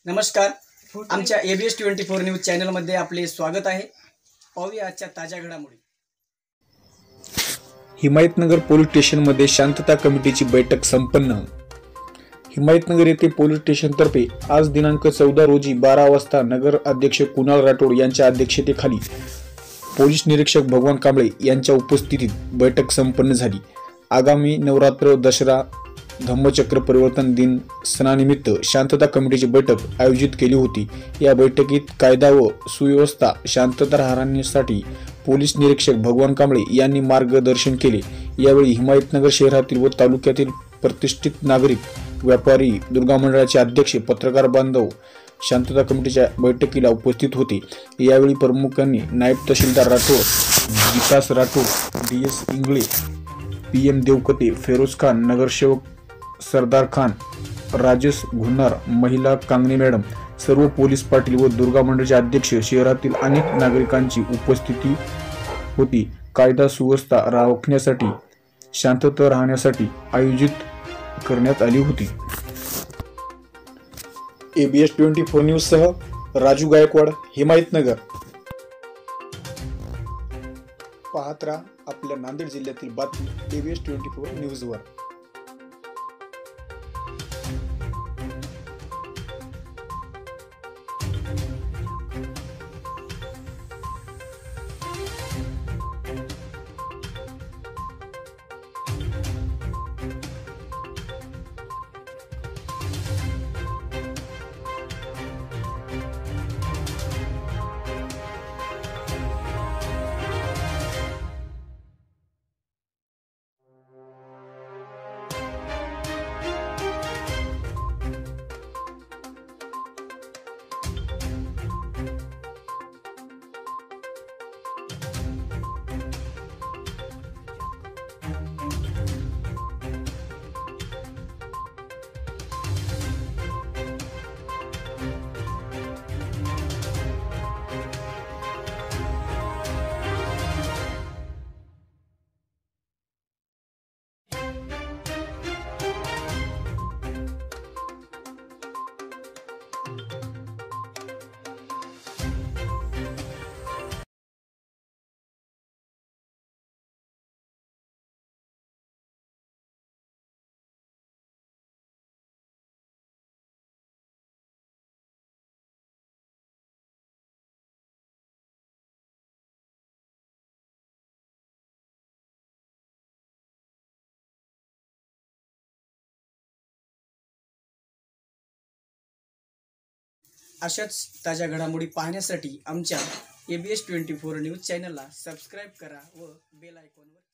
नमस्कार. आमच्या ABS 24 news चॅनलमध्ये आपले स्वागत आहे. पाहूया आजच्या ताज्या घडामोडी. हिमायतनगर पोलीस स्टेशनमध्ये शांतता कमिटीची बैठक संपन्न. हिमायतनगर येथे पोलीस स्टेशनतर्फे आज दिनांक 14 रोजी 12 वाजता नगर अध्यक्ष कुणाल राठोड यांच्या अध्यक्षतेखाली पोलीस निरीक्षक भगवान कांबळे यांच्या उपस्थितीत बैठक संपन्न झाली. आगामी नवरात्र, दसरा, धम्मचक्र परिवर्तन दिन सणानिमित्त शांतता कमिटीची बैठक आयोजित केली होती. या बैठकीत कायदा व सुव्यवस्था शांतता राहण्यासाठी पोलीस निरीक्षक भगवान कांबळे यांनी मार्गदर्शन केले. यावेळी हिमायतनगर शहरातील व तालुक्यातील प्रतिष्ठित नागरिक, व्यापारी, दुर्गा मंडळाचे अध्यक्ष, पत्रकार बांधव शांतता कमिटीच्या बैठकीला उपस्थित होते. यावेळी प्रमुखांनी नायब तहसीलदार राठोड, विकास राठोड, DS इंगळे, PM देवकते, फेरोज खान, नगरसेवक सरदार खान, राजेश घुन्नार, महिला कांगणे मॅडम, सर्व पोलीस पाटील व दुर्गा मंडळाचे अध्यक्ष, शहरातील अनेक नागरिकांची उपस्थिती होती. कायदा सुव्यवस्था राखण्यासाठी, शांतता राहण्यासाठी आयोजित करण्यात आली होती. ABS 24 न्यूज सह राजू गायकवाड, हिमायतनगर. पाहत राहा आपल्या नांदेड जिल्ह्यातील बातमी ABS 24 न्यूजवर. अशाच ताज्या घडामोडी पाहण्यासाठी आमच्या ABS 24 न्यूज चॅनलला सबस्क्राईब करा व बेल आयकॉनवर